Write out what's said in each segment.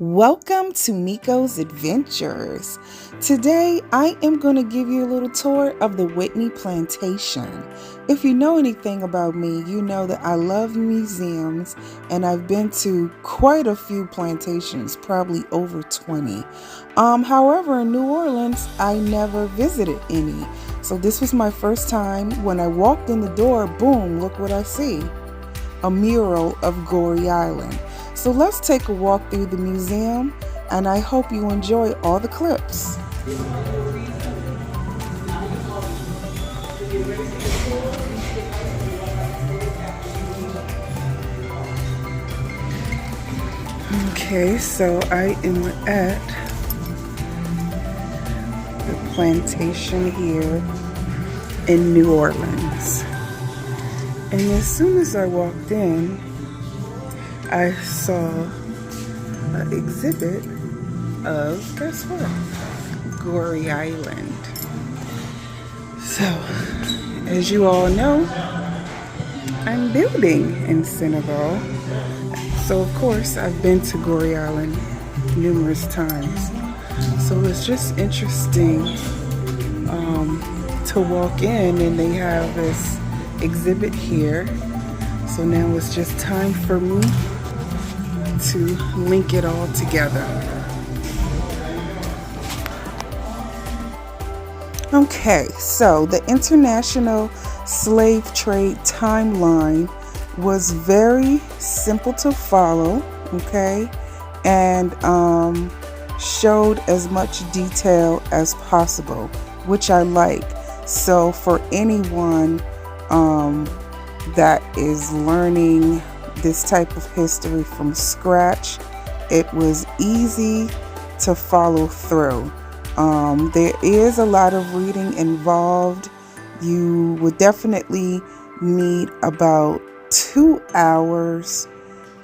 Welcome to Nico's Adventures. Today I am going to give you a little tour of the Whitney Plantation. If you know anything about me, you know that I love museums and I've been to quite a few plantations, probably over 20. However, in New Orleans, I never visited any. So this was my first time. When I walked in the door, boom, look what I see. A mural of Goree Island. So let's take a walk through the museum, and I hope you enjoy all the clips. Okay, so I am at the plantation here in New Orleans. And as soon as I walked in, I saw an exhibit of, guess what? Goree Island. So, as you all know, I'm building in Senegal. So, of course, I've been to Goree Island numerous times. So, it's just interesting to walk in and they have this exhibit here. So now it's just time for me to link it all together. Okay, so the international slave trade timeline was very simple to follow, okay, and showed as much detail as possible, which I like. So for anyone that is learning this type of history from scratch, it was easy to follow through. There is a lot of reading involved. You would definitely need about 2 hours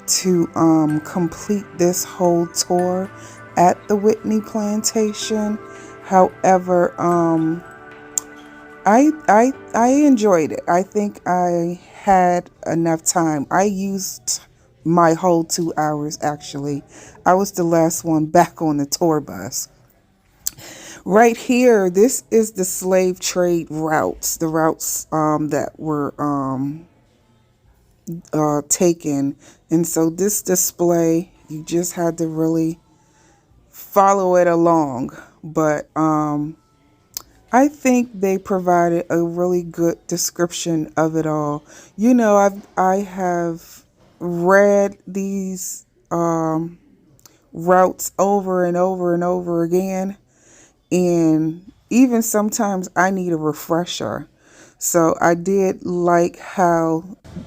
to complete this whole tour at the Whitney Plantation. However, I enjoyed it. I think I had enough time. I used my whole 2 hours actually. I was the last one back on the tour bus. Right here, this is the slave trade routes, the routes that were taken. And so this display, you just had to really follow it along. But I think they provided a really good description of it all. You know, I have read these routes over and over and over again, and even sometimes I need a refresher. So I did like how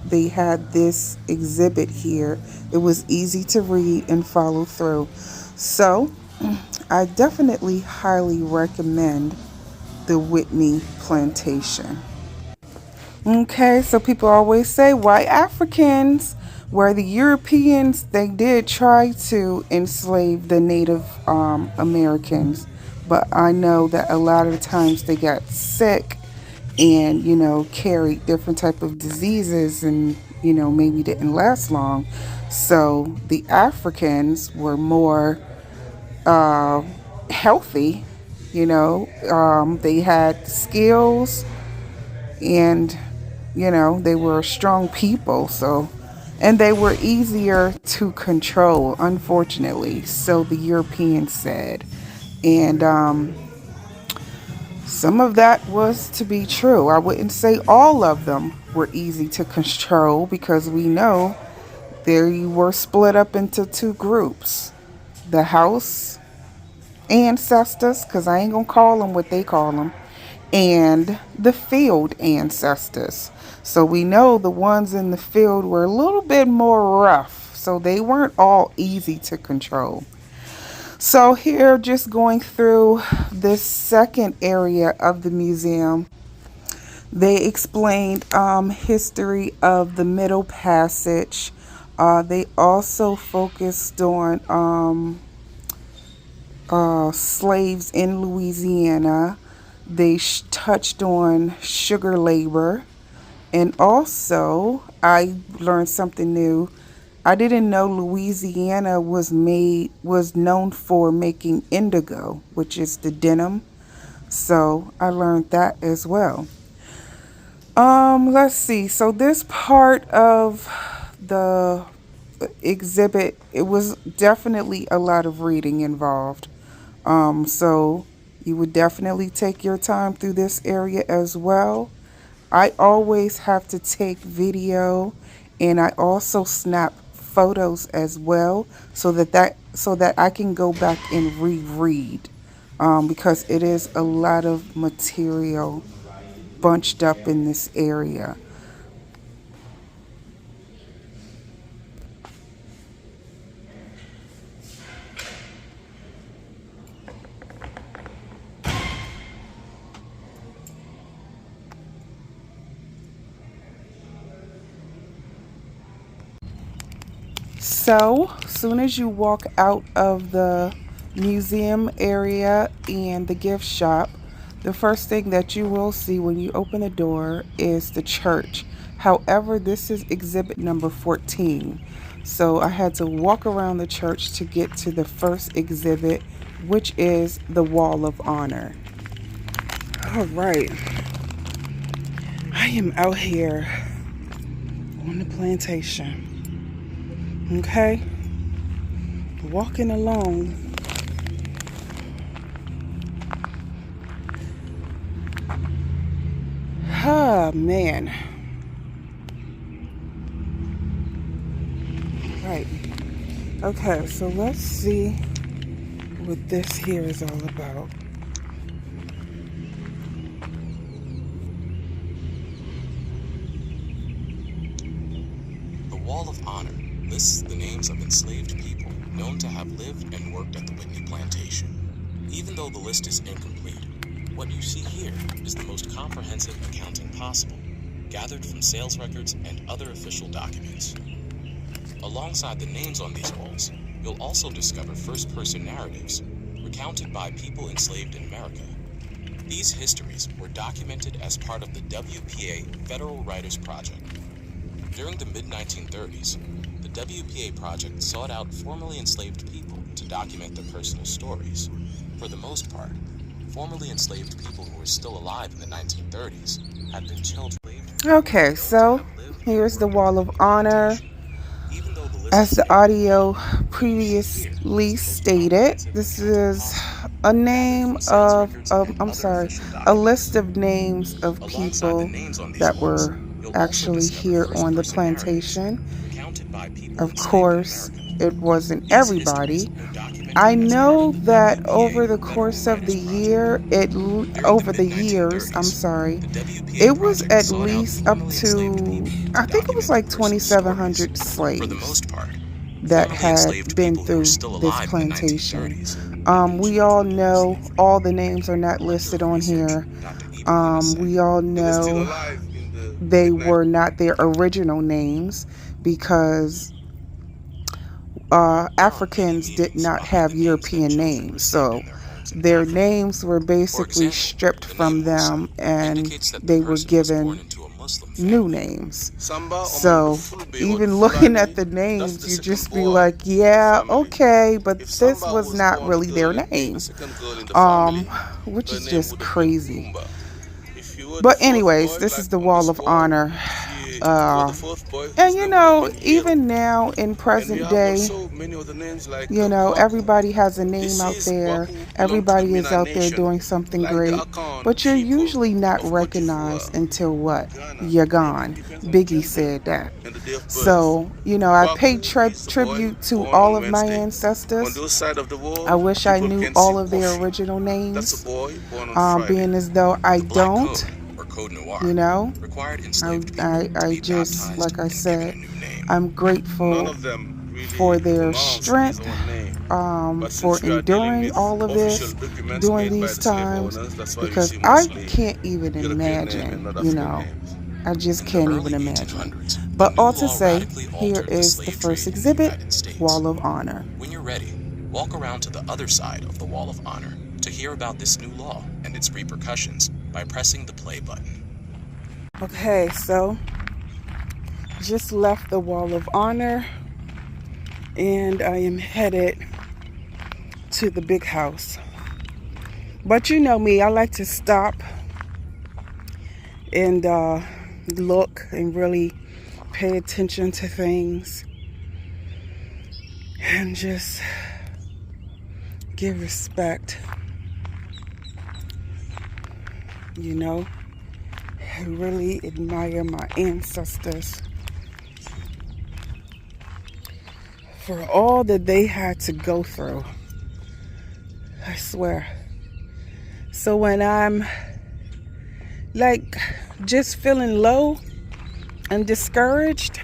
they had this exhibit here. It was easy to read and follow through. So I definitely highly recommend the Whitney Plantation. Okay, so people always say, why Africans? Where the Europeans, they did try to enslave the Native Americans, but I know that a lot of the times they got sick and, you know, carried different type of diseases and, you know, maybe didn't last long. So the Africans were more healthy. You know, they had skills and, you know, they were strong people. So, and they were easier to control, unfortunately. So the Europeans said. And some of that was to be true. I wouldn't say all of them were easy to control because we know they were split up into two groups. The house ancestors, because I ain't gonna call them what they call them, and the field ancestors. So we know the ones in the field were a little bit more rough, so they weren't all easy to control. So here, just going through this second area of the museum, they explained history of the Middle Passage. They also focused on slaves in Louisiana. They touched on sugar labor, and also I learned something new. I didn't know Louisiana was known for making indigo, which is the denim. So I learned that as well. Let's see. So this part of the exhibit, it was definitely a lot of reading involved. So you would definitely take your time through this area as well. I always have to take video, and I also snap photos as well, so that I can go back and reread, because it is a lot of material bunched up in this area. So, soon as you walk out of the museum area and the gift shop, the first thing that you will see when you open the door is the church. However, this is exhibit number 14. So, I had to walk around the church to get to the first exhibit, which is the Wall of Honor. All right. I am out here on the plantation. Okay? Walking along. Ah, man. Right. Okay, so let's see what this here is all about. The Wall of Honor lists the names of enslaved people known to have lived and worked at the Whitney Plantation. Even though the list is incomplete, what you see here is the most comprehensive accounting possible, gathered from sales records and other official documents. Alongside the names on these walls, you'll also discover first-person narratives recounted by people enslaved in America. These histories were documented as part of the WPA Federal Writers Project. During the mid-1930s, the WPA project sought out formerly enslaved people to document their personal stories. For the most part, formerly enslaved people who were still alive in the 1930s had been children. Okay, so here's the Wall of Honor. As the audio previously stated, this is a a list of names of people that were actually here on the plantation. Of course, it wasn't everybody. I know that over the course of the years, it was at least up to, I think it was like 2,700 slaves that had been through this plantation. We all know all the names are not listed on here. We all know they were not their original names because Africans did not have European names. So their names were basically stripped from them and they were given new names. So even looking at the names, you just be like, yeah, okay, but this was not really their name, which is just crazy. But anyways, this is the Wall of Honor. And even now in present day, everybody has a name out there. Everybody is out there doing something great. But you're usually not recognized until what? You're gone. Biggie said that. So, I pay tribute to all of my ancestors. I wish I knew all of their original names, being as though I don't. I just, like I said, I'm grateful for their strength, for enduring all of this during these times, because I can't even imagine, I just can't even imagine. But all to say, here is the first exhibit, Wall of Honor. When you're ready, walk around to the other side of the Wall of Honor to hear about this new law and its repercussions by pressing the play button. Okay, so just left the Wall of Honor. and I am headed to the big house. But you know me, I like to stop and look and really pay attention to things and just give respect. You know, I really admire my ancestors for all that they had to go through. I swear. So when I'm like just feeling low and discouraged,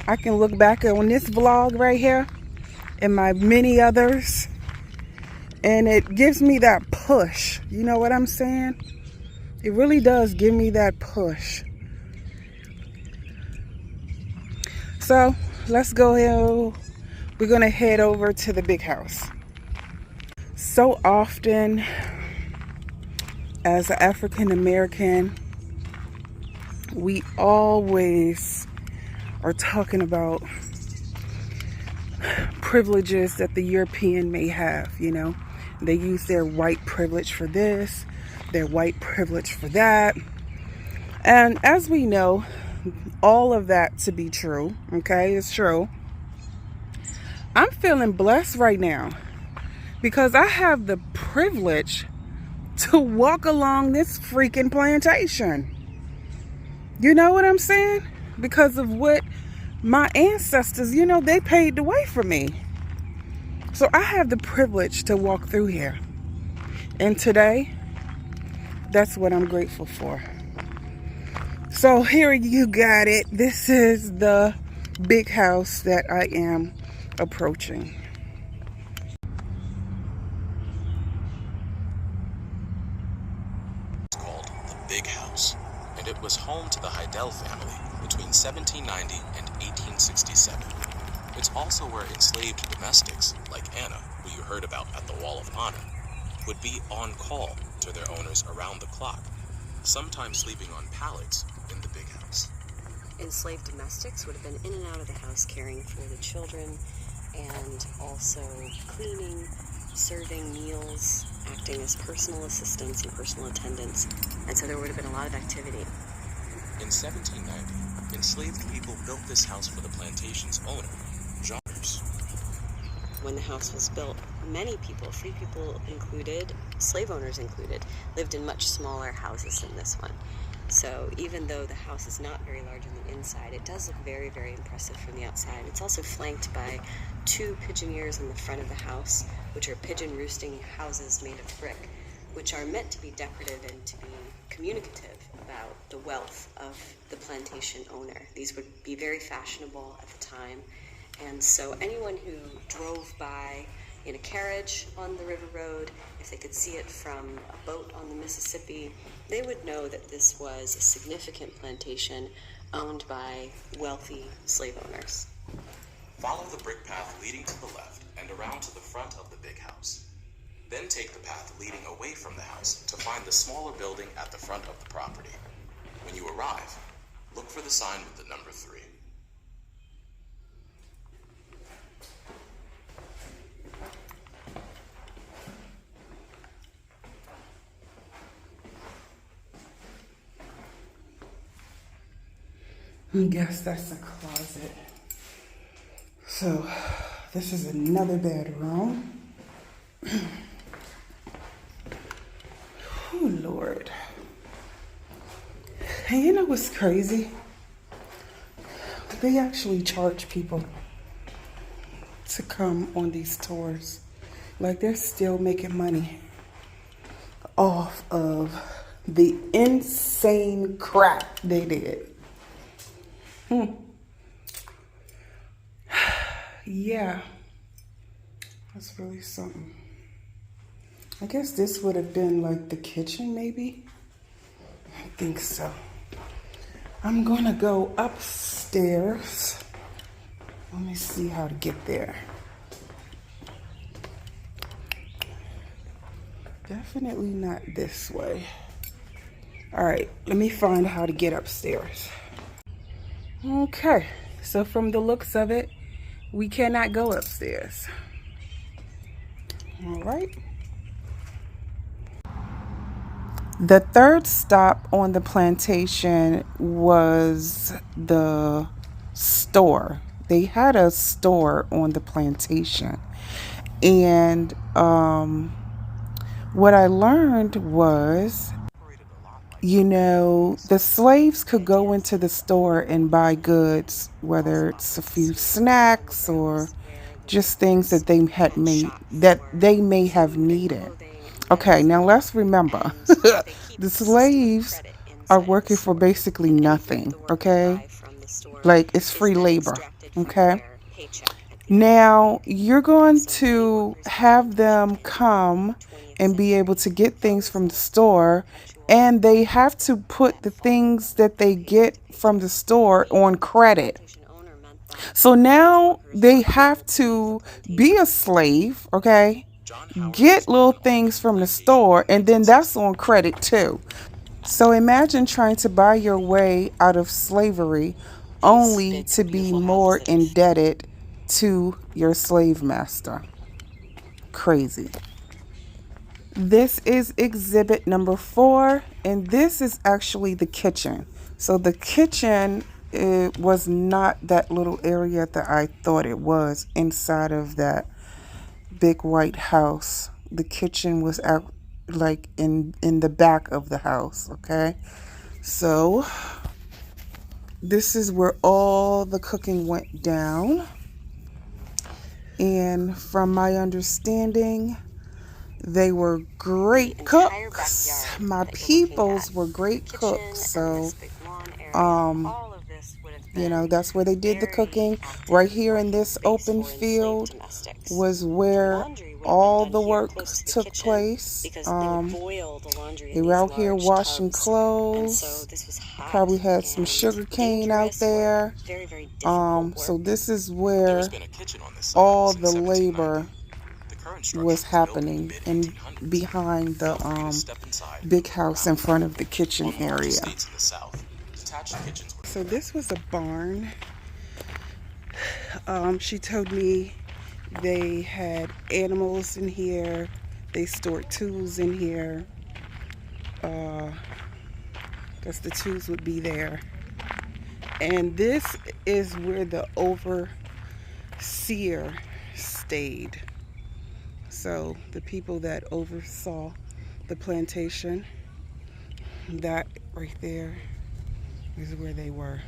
I can look back on this vlog right here and my many others, and it gives me that push. You know what I'm saying? It really does give me that push. So let's go ahead. We're gonna head over to the big house. So often as an African American, we always are talking about privileges that the European may have, you know. They use their white privilege for this, their white privilege for that. And as we know, all of that to be true, okay, it's true. I'm feeling blessed right now because I have the privilege to walk along this freaking plantation. You know what I'm saying? Because of what my ancestors, you know, they paved the way for me. So I have the privilege to walk through here. And today, that's what I'm grateful for. So here you got it. This is the big house that I am approaching. It's called the Big House, and it was home to the Heidel family between 1790 and 1867. It's also where enslaved domestics, like Anna, who you heard about at the Wall of Honor, would be on call to their owners around the clock, sometimes sleeping on pallets in the big house. Enslaved domestics would have been in and out of the house caring for the children and also cleaning, serving meals, acting as personal assistants and personal attendants. And so there would have been a lot of activity. In 1790, enslaved people built this house for the plantation's owner, Jean. When the house was built, many people, free people included, slave owners included, lived in much smaller houses than this one. So even though the house is not very large on the inside, it does look very, very impressive from the outside. It's also flanked by 2 pigeonniers in the front of the house, which are pigeon roosting houses made of brick, which are meant to be decorative and to be communicative about the wealth of the plantation owner. These would be very fashionable at the time. And so anyone who drove by in a carriage on the river road, if they could see it from a boat on the Mississippi, they would know that this was a significant plantation owned by wealthy slave owners. Follow the brick path leading to the left and around to the front of the big house. Then take the path leading away from the house to find the smaller building at the front of the property. When you arrive, look for the sign with the number 3. I guess that's a closet. So this is another bedroom. Oh, Lord. And you know what's crazy? They actually charge people to come on these tours. Like, they're still making money off of the insane crap they did. Yeah, that's really something. I guess this would have been like the kitchen, maybe. I think so. I'm gonna go upstairs. Let me see how to get there. Definitely not this way. All right, let me find how to get upstairs. Okay, so from the looks of it, we cannot go upstairs. All right. The third stop on the plantation was the store. They had a store on the plantation. And what I learned was, the slaves could go into the store and buy goods, whether it's a few snacks or just things that they had made, that they may have needed. Okay, now let's remember, the slaves are working for basically nothing, okay? Like, it's free labor, okay? Now, you're going to have them come and be able to get things from the store, and they have to put the things that they get from the store on credit. So now they have to be a slave, okay? Get little things from the store, and then that's on credit too. So imagine trying to buy your way out of slavery only to be more indebted to your slave master. Crazy. This is exhibit number 4, and this is actually the kitchen. So the kitchen, it was not that little area that I thought it was inside of that big white house. The kitchen was out like in the back of the house, okay? So this is where all the cooking went down. And from my understanding, they were great cooks. My peoples were great cooks. So, that's where they did the cooking. Right here in this open field was where all the work took place. They were out here washing clothes. Probably had some sugar cane out there. So this is where all the labor was happening and behind the big house in front of the kitchen area. So this was a barn. She told me they had animals in here. They stored tools in here. Because the tools would be there. And this is where the overseer stayed. So the people that oversaw the plantation, that right there is where they were.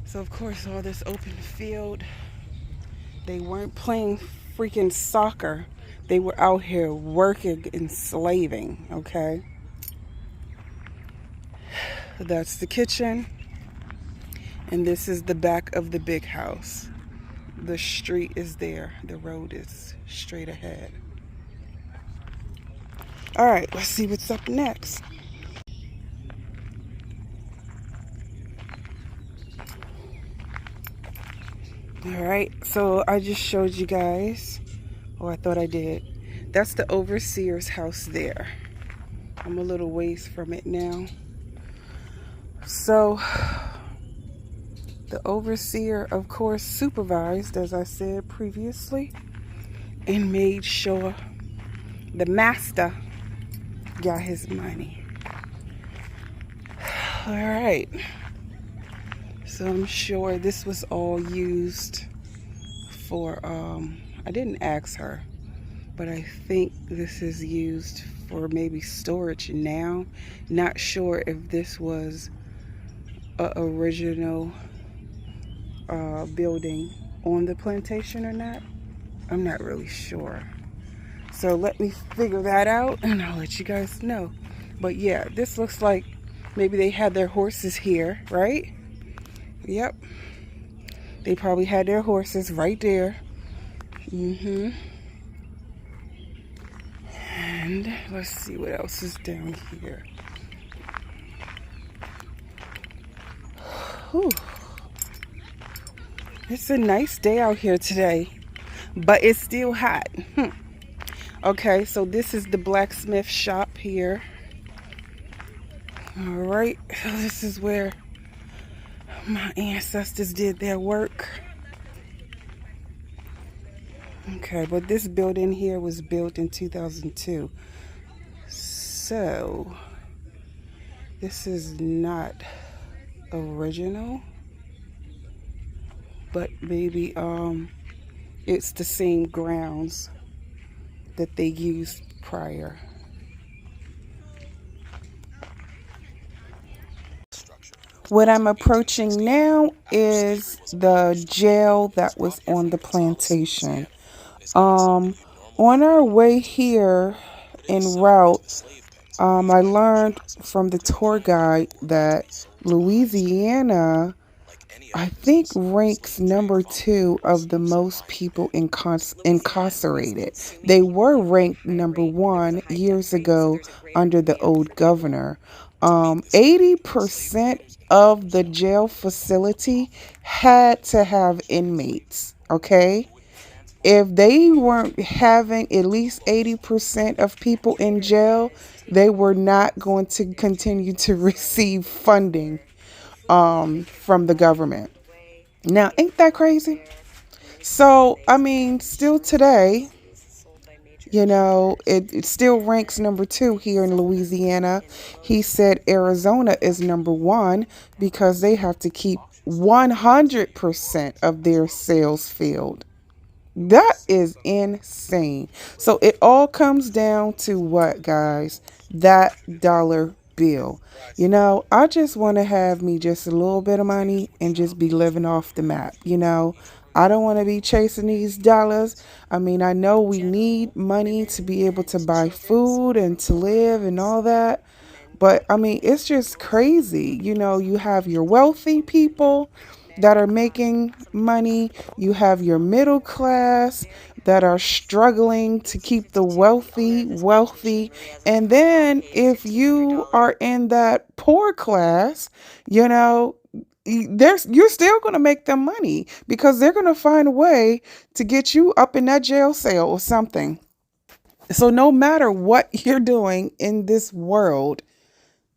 So of course all this open field, they weren't playing freaking soccer. They were out here working and slaving, okay? That's the kitchen. And this is the back of the big house. The street is there. The road is straight ahead. All right, let's see what's up next. All right, so I just showed you guys. Oh, I thought I did. That's the overseer's house there. I'm a little ways from it now. So the overseer, of course, supervised, as I said previously, and made sure the master got his money. All right. So I'm sure this was all used for, I didn't ask her, but I think this is used for maybe storage now. Not sure if this was a original building on the plantation or not. I'm not really sure. So let me figure that out and I'll let you guys know. But yeah, this looks like maybe they had their horses here, right? Yep. They probably had their horses right there. And let's see what else is down here. Whew. It's a nice day out here today, but it's still hot. Okay, so this is the blacksmith shop here. All right, so this is where my ancestors did their work. Okay, but this building here was built in 2002. So, this is not original, but maybe it's the same grounds that they used prior. What I'm approaching now is the jail that was on the plantation. Um, on our way here en route, I learned from the tour guide that Louisiana, I think, ranks number two of the most people incarcerated. They were ranked number one years ago under the old governor. 80% of the jail facility had to have inmates. Okay, if they weren't having at least 80% of people in jail, they were not going to continue to receive funding from the government. Now, ain't that crazy? So, I mean, still today, it still ranks number two here in Louisiana. He said Arizona is number one because they have to keep 100% of their sales filled. That is insane. So it all comes down to what, guys? That dollar bill. I just want to have me just a little bit of money and just be living off the map. I don't want to be chasing these dollars. I mean, I know we need money to be able to buy food and to live and all that. But I mean, it's just crazy. You have your wealthy people that are making money, you have your middle class that are struggling to keep the wealthy wealthy. And then if you are in that poor class, you know, you're still going to make them money because they're going to find a way to get you up in that jail cell or something. So no matter what you're doing in this world,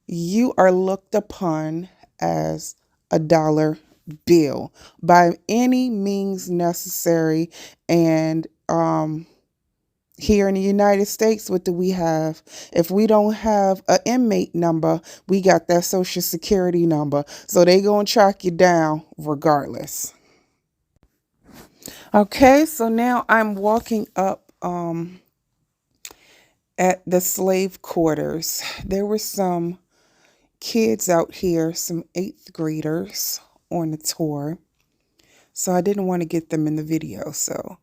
you are looked upon as a dollar bill by any means necessary. And here in the United States, what do we have? If we don't have an inmate number, we got that social security number. So they gonna track you down regardless. Okay, so now I'm walking up at the slave quarters. There were some kids out here, some eighth graders on the tour. So I didn't want to get them in the video. So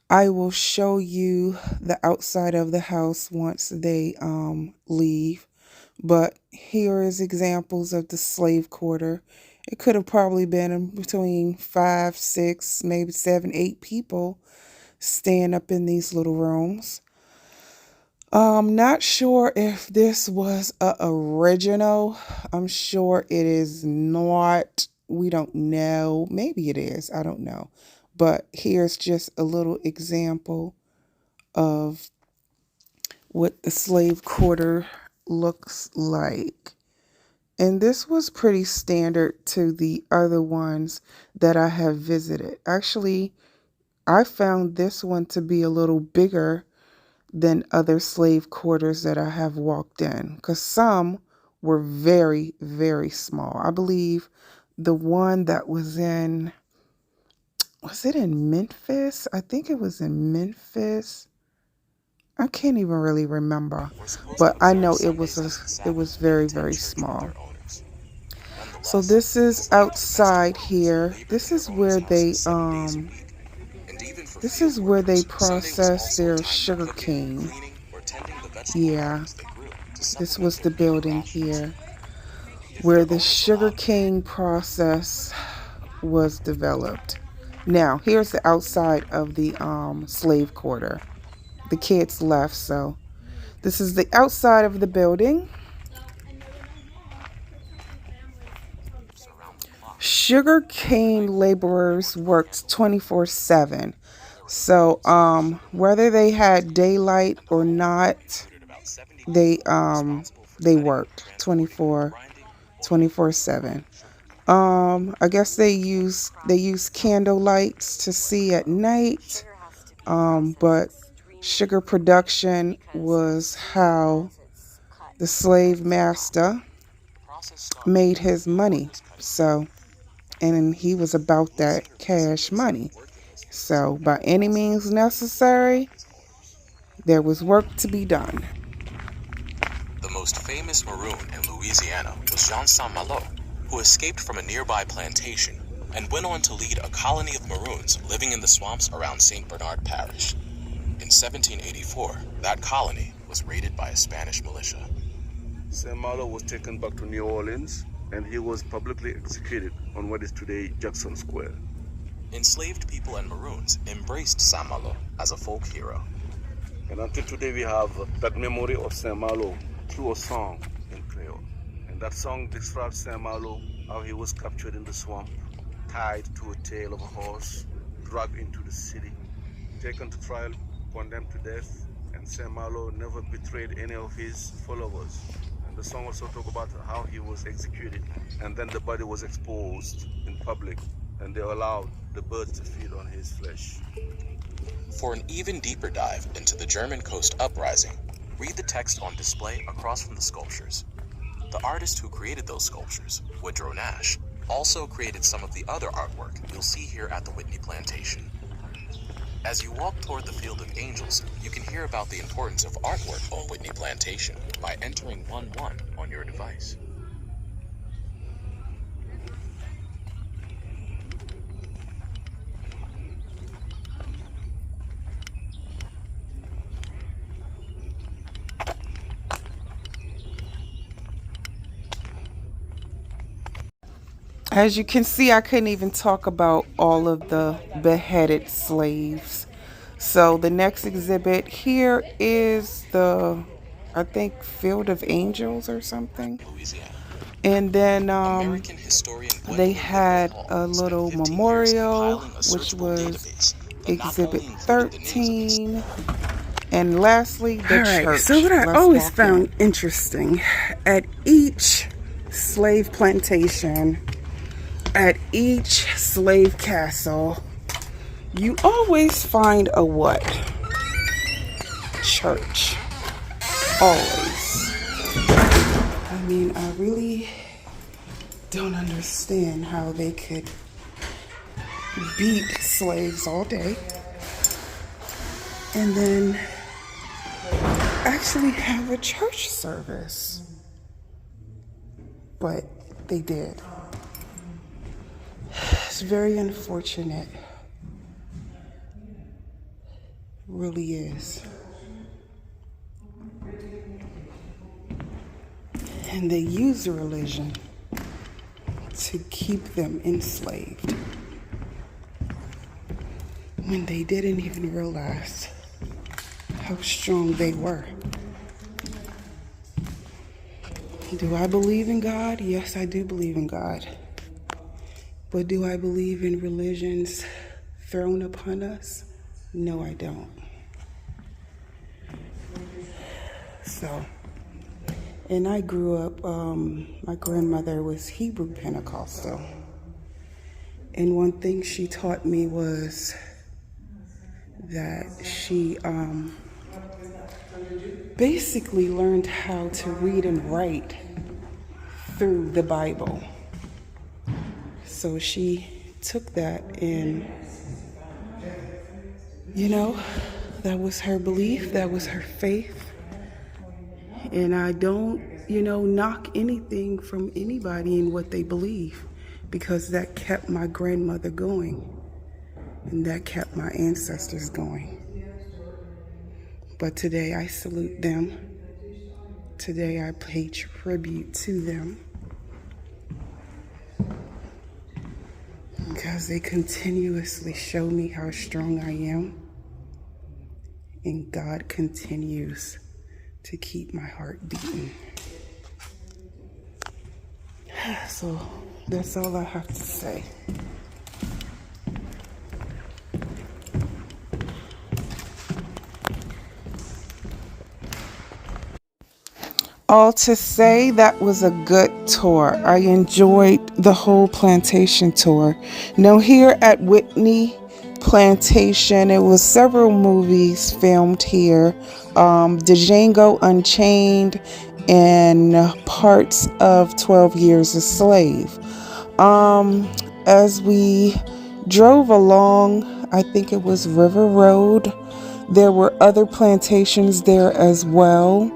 I will show you the outside of the house once they leave. But here is examples of the slave quarter. It could have probably been between 5, 6, maybe 7, 8 people staying up in these little rooms. Not sure if this was a original. I'm sure it is not. We don't know. Maybe it is. I don't know. But here's just a little example of what the slave quarter looks like. And this was pretty standard to the other ones that I have visited. Actually, I found this one to be a little bigger than other slave quarters that I have walked in, because some were very, very small. I believe the one that was it in Memphis? I think it was in Memphis. I can't even really remember, but I know it was very, very small. So this is outside here. This is where they process their sugar cane. Yeah, this was the building here where the sugar cane process was developed. Now, here's the outside of the slave quarter. The kids left, so this is the outside of the building. Sugar cane laborers worked 24/7. So, whether they had daylight or not, they worked 24/7. I guess they use candle lights to see at night. But sugar production was how the slave master made his money. So, and he was about that cash money. So, by any means necessary, there was work to be done. The most famous Maroon in Louisiana was Jean Saint-Malo, who escaped from a nearby plantation and went on to lead a colony of Maroons living in the swamps around St. Bernard Parish. In 1784, that colony was raided by a Spanish militia. Saint-Malo was taken back to New Orleans and he was publicly executed on what is today Jackson Square. Enslaved people and Maroons embraced Saint-Malo as a folk hero. And until today we have that memory of Saint-Malo through a song in Creole. And that song describes Saint-Malo, how he was captured in the swamp, tied to a tail of a horse, dragged into the city, taken to trial, condemned to death, and Saint-Malo never betrayed any of his followers. And the song also talks about how he was executed, and then the body was exposed in public, and they allowed the birds to feed on his flesh. For an even deeper dive into the German Coast Uprising, read the text on display across from the sculptures. The artist who created those sculptures, Woodrow Nash, also created some of the other artwork you'll see here at the Whitney Plantation. As you walk toward the Field of Angels, you can hear about the importance of artwork on Whitney Plantation by entering 11 on your device. As you can see, I couldn't even talk about all of the beheaded slaves. So the next exhibit here is the, I think, Field of Angels or something. Louisiana. And then American historian they Whitney had Plantation a little spent 50 years memorial, compiling a which searchable was database that not Exhibit only included the names of 13. And lastly, the All right, church. so what I Let's always walk found in. interesting, at each slave plantation, at each slave castle, you always find a what? Church. Always. I mean, I really don't understand how they could beat slaves all day and then actually have a church service. But they did. It's very unfortunate. It really is. And they use religion to keep them enslaved when they didn't even realize how strong they were. Do I believe in God? Yes, I do believe in God. But do I believe in religions thrown upon us? No, I don't. So, and I grew up, my grandmother was Hebrew Pentecostal. And one thing she taught me was that she basically learned how to read and write through the Bible. So she took that and, that was her belief, that was her faith. And I don't, knock anything from anybody in what they believe, because that kept my grandmother going and that kept my ancestors going. But today I salute them. Today I pay tribute to them, because they continuously show me how strong I am, and God continues to keep my heart beating. So that's all I have to say. All to say, that was a good tour. I enjoyed the whole plantation tour. Now here at Whitney Plantation. It was several movies filmed here. Django Unchained and parts of 12 Years a Slave. As we drove along, I think it was River Road, there were other plantations there as well.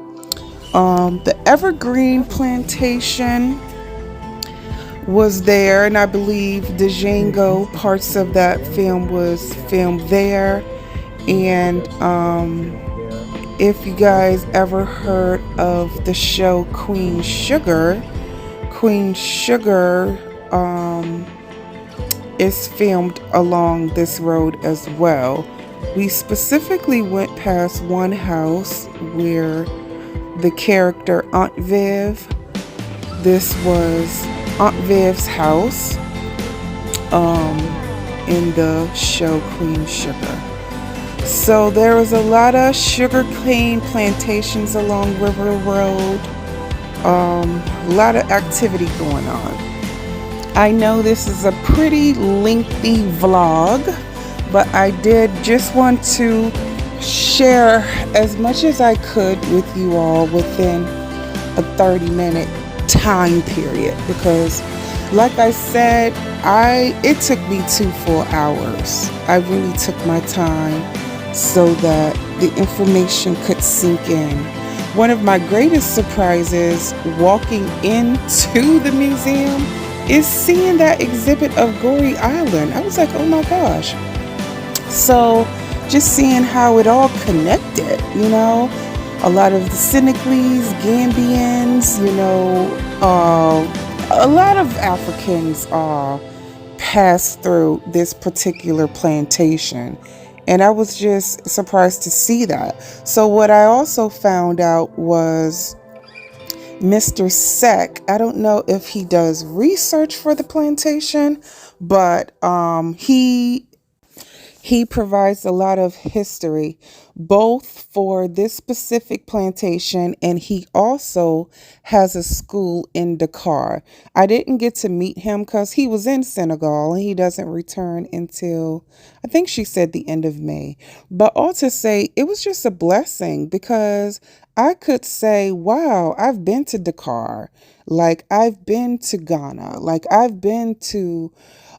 The Evergreen Plantation was there, and I believe Django, parts of that film was filmed there. And if you guys ever heard of the show Queen Sugar is filmed along this road as well. We specifically went past one house where the character Aunt Viv, this was Aunt Viv's house in the show Queen Sugar. So there was a lot of sugar cane plantations along River Road. A lot of activity going on. I know this is a pretty lengthy vlog, but I did just want to share as much as I could with you all within a 30-minute time period, because like I said, it took me 2 full hours. I really took my time so that the information could sink in. One of my greatest surprises walking into the museum is seeing that exhibit of Gory Island. I was like, oh my gosh. So just seeing how it all connected, a lot of the Senecles, Gambians, a lot of Africans passed through this particular plantation. And I was just surprised to see that. So what I also found out was Mr. Seck, I don't know if he does research for the plantation, but he provides a lot of history, both for this specific plantation, and he also has a school in Dakar. I didn't get to meet him because he was in Senegal and he doesn't return until, I think she said, the end of May. But all to say, it was just a blessing because I could say, wow, I've been to Dakar. Like, I've been to Ghana. Like, I've been to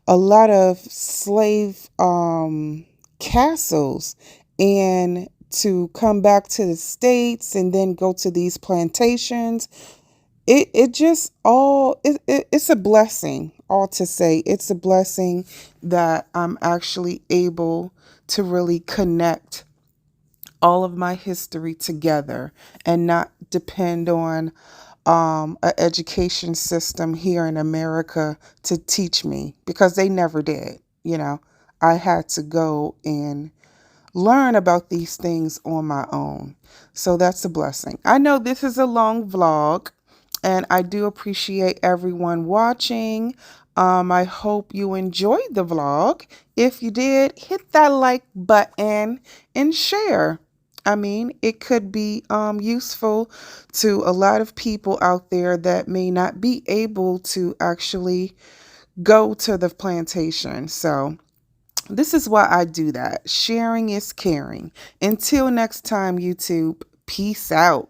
a lot of slave castles, and to come back to the States and then go to these plantations, it's a blessing. All to say, it's a blessing that I'm actually able to really connect all of my history together and not depend on an education system here in America to teach me, because they never did. I had to go and learn about these things on my own. So that's a blessing. I know this is a long vlog, and I do appreciate everyone watching. I hope you enjoyed the vlog. If you did, hit that like button and share. I mean, it could be useful to a lot of people out there that may not be able to actually go to the plantation. So this is why I do that. Sharing is caring. Until next time, YouTube, peace out.